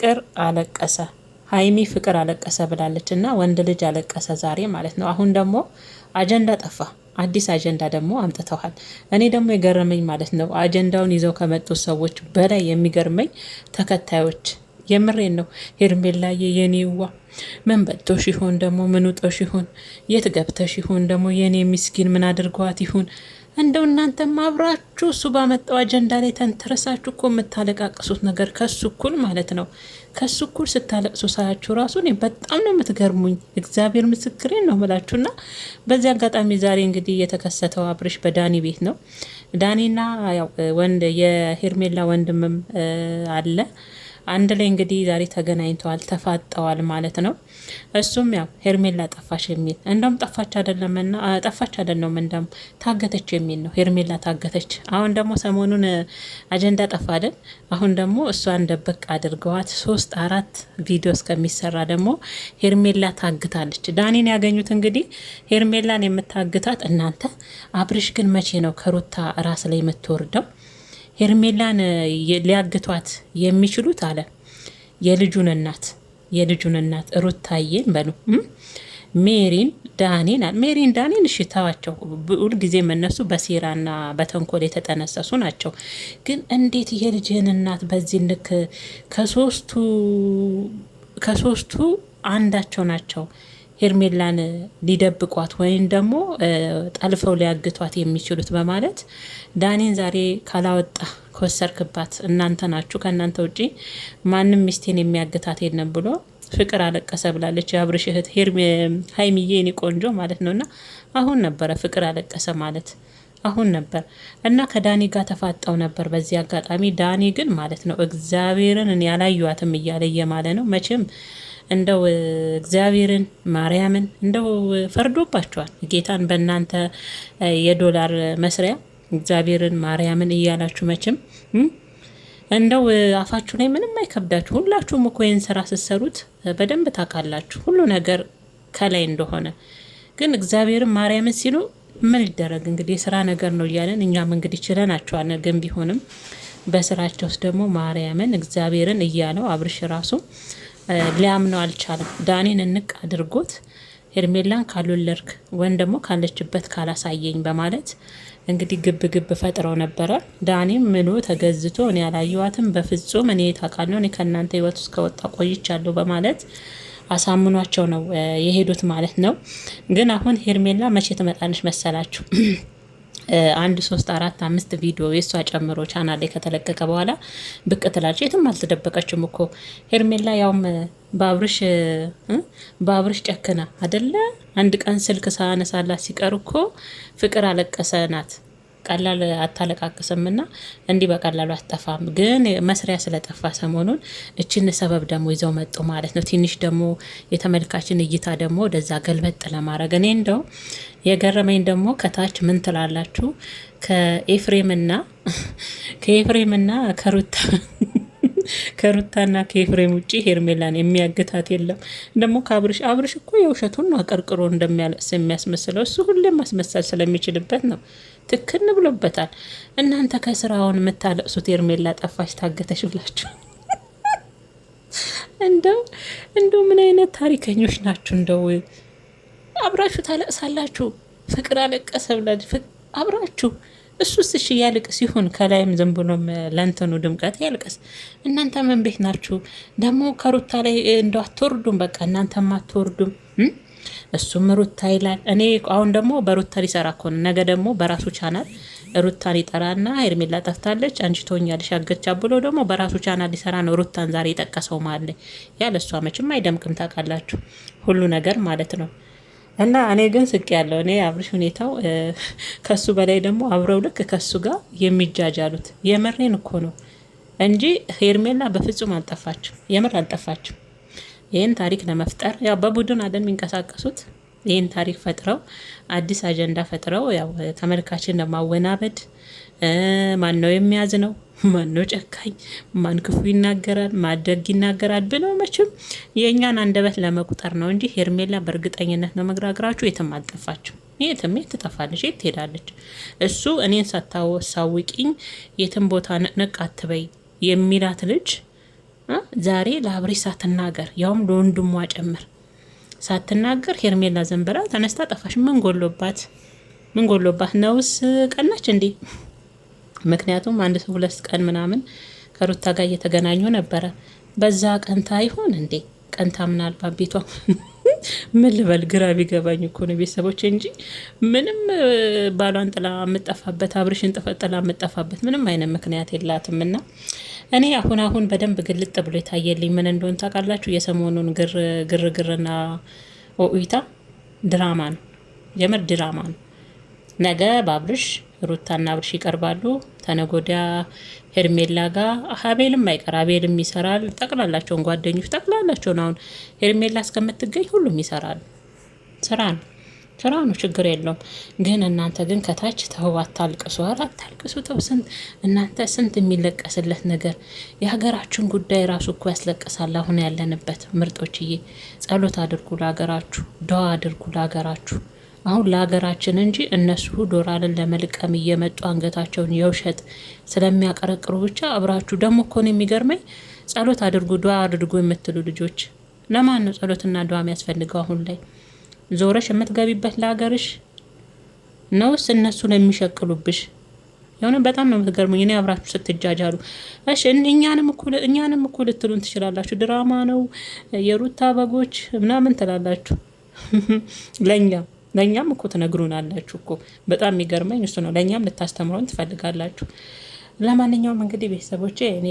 ፍቅር አለቀሰ ሀይሚ ፍቅር አለቀሰ ብላለች እና ወንድ ልጅ አለቀሰ ዛሬ ማለት ነው። አሁን ደግሞ አጀንዳ ጠፋ። አዲስ አጀንዳ ደግሞ አምጥተዋል። እኔ ደግሞ የገረመኝ ማለት ነው አጀንዳውን ይዘው ከመጡት ሰዎች በላይ የሚገርመኝ ተከታዮች የምሬን ነው። ሄርሜላዬ የኔዋ ምን በጦሽ ይሆን ደግሞ ምን ውጦሽ ይሆን የት ገብተሽ ይሆን ደግሞ የኔ ምስኪን ምን አድርገዋት ይሆን? እንደው እናንተም አብራችሁ እሱ ባመጣው አጀንዳ ላይ ተንተረሳችሁ እኮ የምታለቃቅሱት ነገር ከሱ እኩል ማለት ነው። ከሱ እኩል ስታለቅሱ ሳያችሁ ራሱ እኔ በጣም ነው የምትገርሙኝ። እግዚአብሔር ምስክሬን ነው ምላችሁና በዚህ አጋጣሚ ዛሬ እንግዲህ የተከሰተው አብርሽ በዳኒ ቤት ነው። ዳኒና ያው ወንድ የሄርሜላ ወንድምም አለ አንድ ላይ እንግዲህ ዛሬ ተገናኝተዋል፣ ተፋጠዋል ማለት ነው። እሱም ያው ሄርሜላ ጠፋሽ የሚል እንደውም ጠፋች አይደለም እንደውም ታገተች የሚል ነው። ሄርሜላ ታገተች። አሁን ደግሞ ሰሞኑን አጀንዳ ጠፋ አይደል? አሁን ደግሞ እሷን ደበቅ አድርገዋት 3-4 ቪዲዮ እስከሚሰራ ደግሞ ሄርሜላ ታግታለች። ዳኒን ያገኙት እንግዲህ ሄርሜላን የምታግታት እናንተ። አብርሽ ግን መቼ ነው ከሩታ ራስ ላይ የምትወርደው? ሄርሜላን ሊያግቷት የሚችሉት አለ የልጁን እናት ሩታዬን በሉ ሜሪን ዳኒን እሺ ተዋቸው። ሁልጊዜም እነሱ በሴራና በተንኮል የተጠነሰሱ ናቸው። ግን እንዴት የልጅህን እናት በዚህ ልክ ከሶስቱ አንዳቸው ናቸው ሄርሜላን ሊደብቋት ወይም ደግሞ ጠልፈው ሊያግቷት የሚችሉት በማለት ዳኒን ዛሬ ካላወጣ ከወሰርክባት እናንተ ናችሁ፣ ከእናንተ ውጪ ማንም ሚስቴን የሚያግታት የለም ብሎ ፍቅር አለቀሰ ብላለች የአብርሽ እህት ሀይሚዬ የኔ ቆንጆ ማለት ነውና አሁን ነበረ ፍቅር አለቀሰ ማለት አሁን ነበር እና ከዳኒ ጋር ተፋጠው ነበር። በዚህ አጋጣሚ ዳኒ ግን ማለት ነው እግዚአብሔርን እኔ ያላዩዋትም እያለ እየማለ ነው መቼም እንደው እግዚአብሔርን ማርያምን እንደው ፈርዶባቸዋል። ጌታን በእናንተ የዶላር መስሪያ እግዚአብሔርን ማርያምን እያላችሁ መቼም እንደው አፋችሁ ላይ ምንም አይከብዳችሁ። ሁላችሁም እኮ ይህን ስራ ስትሰሩት በደንብ ታውቃላችሁ ሁሉ ነገር ከላይ እንደሆነ። ግን እግዚአብሔርን ማርያምን ሲሉ ምን ይደረግ እንግዲህ የስራ ነገር ነው እያለን እኛም እንግዲህ ችለናቸዋል። ግን ቢሆንም በስራቸው ውስጥ ደግሞ ማርያምን እግዚአብሔርን እያለው አብርሽ ራሱ ሊያምነው አልቻለም። ዳኒን እንቅ አድርጎት ሄርሜላን ካልወለድክ ወይም ደግሞ ካለችበት ካላሳየኝ በማለት እንግዲህ ግብ ፈጥረው ነበረ። ዳኒም ምኑ ተገዝቶ እኔ ያላየዋትም በፍጹም እኔ ታውቃለሁ እኔ ከእናንተ ህይወት ውስጥ ከወጣ ቆይቻለሁ በማለት አሳምኗቸው ነው የሄዱት ማለት ነው። ግን አሁን ሄርሜላ መቼ ትመጣለች መሰላችሁ? 1-3-4-5 ቪዲዮ የእሷ ጨምሮ ቻናል ላይ ከተለቀቀ በኋላ ብቅ ትላለች። የትም አልተደበቀችም እኮ ሄርሜላ ያውም በአብርሽ ጨክና አደለ። አንድ ቀን ስልክ ሳነሳላት ሲቀር እኮ ፍቅር አለቀሰ ናት። ቀላል አታለቃቅስምና እንዲህ በቀላሉ አትጠፋም። ግን መስሪያ ስለጠፋ ሰሞኑን እችን ሰበብ ደግሞ ይዘው መጡ ማለት ነው። ትንሽ ደግሞ የተመልካችን እይታ ደግሞ ወደዛ ገልበጥ ለማድረግ እኔ እንደው የገረመኝ ደግሞ ከታች ምን ትላላችሁ? ከኤፍሬምና ከሩታና ከኤፍሬም ውጪ ሄርሜላን የሚያግታት የለም። ደግሞ አብርሽ እኮ የውሸቱን ነው አቀርቅሮ እንደሚያለቅስ የሚያስመስለው። እሱ ሁሌም ማስመሰል ስለሚችልበት ነው። ትክን ብሎበታል። እናንተ ከስራውን የምታለቅሱት ሄርሜላ ጠፋች ታገተሽ ብላችሁ እንደው ምን አይነት ታሪከኞች ናችሁ? እንደው አብራችሁ ታለቅሳላችሁ። ፍቅር አለቀሰ ብላችሁ አብራችሁ እሱስ እሺ ያልቅስ ይሁን። ከላይም ዝም ብሎም ለእንትኑ ድምቀት ያልቅስ። እናንተ ምን ቤት ናችሁ ደግሞ? ከሩታ ላይ እንደው አትወርዱም። በቃ እናንተም አትወርዱም። እሱም ሩታ ይላል። እኔ አሁን ደግሞ በሩታ ሊሰራ እኮ ነው። ነገ ደግሞ በራሱ ቻናል ሩታን ይጠራና ሄርሜላ ጠፍታለች አንቺ ትሆኛለሽ አገቻ ብሎ ደግሞ በራሱ ቻናል ሊሰራ ነው። ሩታን ዛሬ የጠቀሰው ማለ ያለ እሷ መቼም አይደምቅም። ታውቃላችሁ ሁሉ ነገር ማለት ነው። እና እኔ ግን ስቅ ያለው እኔ አብርሽ ሁኔታው ከሱ በላይ ደግሞ አብረው ልክ ከሱ ጋር የሚጃጃሉት የምሬን እኮ ነው እንጂ ሄርሜላ በፍጹም አልጠፋችም። የምር አልጠፋችም። ይህን ታሪክ ለመፍጠር ያው በቡድን አይደል የሚንቀሳቀሱት። ይህን ታሪክ ፈጥረው አዲስ አጀንዳ ፈጥረው ያው ተመልካችን ለማወናበድ ማን ነው የሚያዝነው፣ ማን ነው ጨካኝ፣ ማን ክፉ ይናገራል፣ ማደግ ይናገራል ብለው መቼም የእኛን አንደበት ለመቁጠር ነው እንጂ ሄርሜላ በእርግጠኝነት ነው መግራግራችሁ የትም አልጠፋችም። የትም ትጠፋለች፣ የት ትሄዳለች? እሱ እኔን ሳታሳውቂኝ የትም ቦታ ንቅ አትበይ የሚላት ልጅ ዛሬ ለአብርሽ ሳትናገር ያውም ለወንድሟ ጭምር ሳትናገር ሄርሜላ ዘንበላ ተነስታ ጠፋሽ። ምን ጎሎባት ነውስ? ቀናች እንዴ? ምክንያቱም አንድ ሰው 2 ቀን ምናምን ከሩታ ጋር እየተገናኙ ነበረ። በዛ ቀንታ ይሆን እንዴ? ቀንታ ምናልባት ቤቷ ምን ልበል ግራ ቢገባኝ እኮ ነው ቤተሰቦች እንጂ ምንም ባሏን ጥላ የምጠፋበት አብርሽን ጥላ የምጠፋበት ምንም አይነት ምክንያት የላትም። እና እኔ አሁን በደንብ ግልጥ ብሎ የታየልኝ ምን እንደሆነ ታውቃላችሁ? የሰሞኑን ግርግርና ኦኢታ ድራማ ነው፣ የምር ድራማ ነው። ነገ በአብርሽ ሩታና አብርሽ ይቀርባሉ። ተነጎዳ ሄርሜላ ጋር አቤልም አይቀር፣ አቤልም ይሰራል። ጠቅላላቸውን ጓደኞች ጠቅላላቸውን አሁን ሄርሜላ እስከምትገኝ ሁሉም ይሰራሉ። ስራ ነው፣ ችግር የለውም። ግን እናንተ ግን ከታች ተው፣ አታልቅሱ፣ አታልቅሱ፣ ተው። እናንተ ስንት የሚለቀስለት ነገር። የሀገራችን ጉዳይ ራሱ እኮ ያስለቅሳል። አሁን ያለንበት ምርጦችዬ፣ ጸሎት አድርጉ ለሀገራችሁ፣ ደዋ አድርጉ ለሀገራችሁ። አሁን ለሀገራችን እንጂ እነሱ ዶላርን ለመልቀም እየመጡ አንገታቸውን የውሸት ስለሚያቀረቅሩ ብቻ አብራችሁ ደግሞ እኮ ነው የሚገርመኝ። ጸሎት አድርጉ ዱዓ አድርጉ የምትሉ ልጆች ለማን ነው ጸሎትና ዱዓ የሚያስፈልገው? አሁን ላይ ዞረሽ የምትገቢበት ለሀገርሽ ነውስ እነሱ ነው የሚሸቅሉብሽ? የሆነ በጣም ነው የምትገርሙኝ። እኔ አብራችሁ ስትጃጃሉ እሺ፣ እኛንም እኮ ልትሉን ትችላላችሁ። ድራማ ነው የሩታ በጎች ምናምን ትላላችሁ። ለእኛም እኮ ትነግሩናላችሁ እኮ። በጣም የሚገርመኝ እሱ ነው። ለእኛም ልታስተምሩን ትፈልጋላችሁ። ለማንኛውም እንግዲህ ቤተሰቦቼ እኔ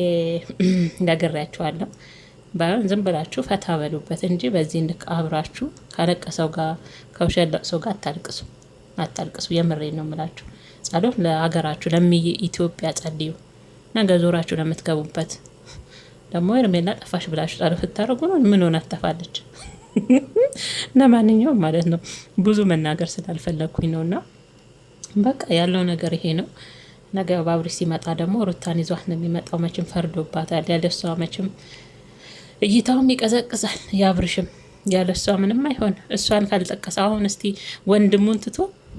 ነግሬያችኋለሁ። ባይሆን ዝም ብላችሁ ፈታ በሉበት እንጂ በዚህ አብራችሁ ካለቀሰው ጋር ከውሸለቅሰው ጋር አታልቅሱ። የምሬን ነው የምላችሁ። ጸሎት ለሀገራችሁ ኢትዮጵያ ጸልዩ። ነገ ዞራችሁ ለምትገቡበት ደግሞ ሄርሜላ ጠፋሽ ብላችሁ ጸሎት ስታደርጉ ነው ምን ሆነ አጠፋለች። ለማንኛውም ማለት ነው ብዙ መናገር ስላልፈለግኩኝ ነውና በቃ ያለው ነገር ይሄ ነው። ነገ በአብርሽ ሲመጣ ደግሞ ሩታን ይዟት ነው የሚመጣው። መቼም ፈርዶባታል። ያለሷ መቼም እይታውም ይቀዘቅዛል። የአብርሽም ያለሷ ምንም አይሆን። እሷን ካልጠቀሰ አሁን እስቲ ወንድሙን ትቶ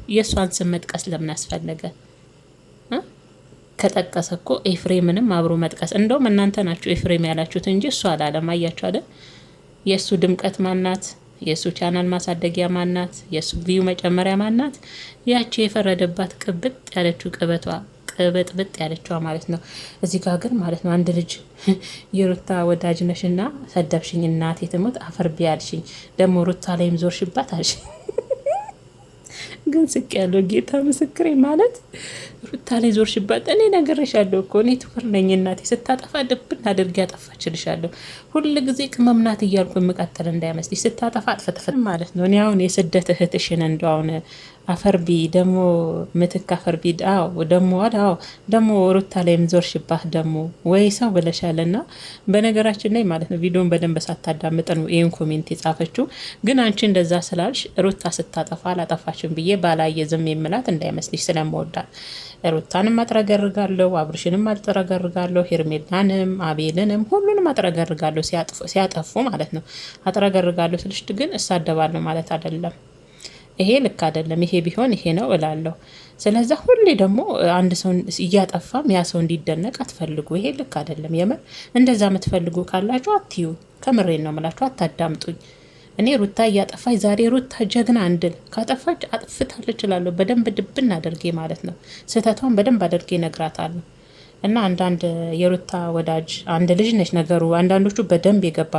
የእሷን ስም መጥቀስ ለምን አስፈለገ? ከጠቀሰ እኮ ኤፍሬምንም አብሮ መጥቀስ። እንደውም እናንተ ናችሁ ኤፍሬም ያላችሁት እንጂ እሷ አላለም። አያችሁ አይደል? የእሱ ድምቀት ማናት? የእሱ ቻናል ማሳደጊያ ማናት? የእሱ ቪዩ መጨመሪያ ማናት? ያቺ የፈረደባት ቅብጥ ያለችው ቅብጥብጥ ያለችዋ ማለት ነው። እዚህ ጋር ግን ማለት ነው አንድ ልጅ የሩታ ወዳጅ ነሽና ሰደብሽኝ፣ እናቴ ትሞት አፈር ቢያልሽኝ፣ ደግሞ ሩታ ላይም ዞርሽባት አልሽኝ። ግን ስቅ ያለው ጌታ ምስክሬ ማለት ሩታ ላይ ዞርሽባት። እኔ ነግሬሻለሁ እኮ እኔ ትኩር ነኝ እናቴ። ስታጠፋ ድብን አድርጌ ያጠፋችልሻለሁ። ሁል ጊዜ ቅመምናት እያልኩ የምቀጥል እንዳይመስልሽ። ስታጠፋ አጥፈጥፈት ማለት ነው። እኔ አሁን የስደት እህትሽን እንደው አሁን አፈርቢ ደግሞ ምትክ አፈርቢ ደግሞ ሩታ ላይም ዞርሽባት ደግሞ ወይ ሰው ብለሻልና። በነገራችን ላይ ማለት ነው ቪዲዮን በደንብ ሳታዳምጥ ነው ይሄን ኮሜንት የጻፈችው። ግን አንቺ እንደዛ ስላልሽ ሩታ ስታጠፋ አላጠፋችም ብዬ ባላየ ዝም የምላት እንዳይመስልሽ ስለምወዳት ሩታንም አጥረገርጋለሁ፣ አብርሽንም አጥረገርጋለሁ፣ ሄርሜላንም አቤልንም ሁሉንም አጥረገርጋለሁ። ሲያጠፉ ማለት ነው አጥረገርጋለሁ ስልሽ ግን እሳደባለሁ ማለት አይደለም። ይሄ ልክ አይደለም። ይሄ ቢሆን ይሄ ነው እላለሁ። ስለዛ ሁሌ ደግሞ አንድ ሰው እያጠፋም ያ ሰው እንዲደነቅ አትፈልጉ። ይሄ ልክ አይደለም። የምር እንደዛ የምትፈልጉ ካላችሁ አትዩ። ከምሬን ነው የምላችሁ፣ አታዳምጡኝ። እኔ ሩታ እያጠፋች ዛሬ ሩታ ጀግና እንድል ካጠፋች አጥፍታለች እላለሁ። በደንብ ድብን አድርጌ ማለት ነው ስህተቷን በደንብ አድርጌ እነግራታለሁ። እና አንዳንድ የሩታ ወዳጅ አንድ ልጅ ነች ነገሩ። አንዳንዶቹ በደንብ የገባ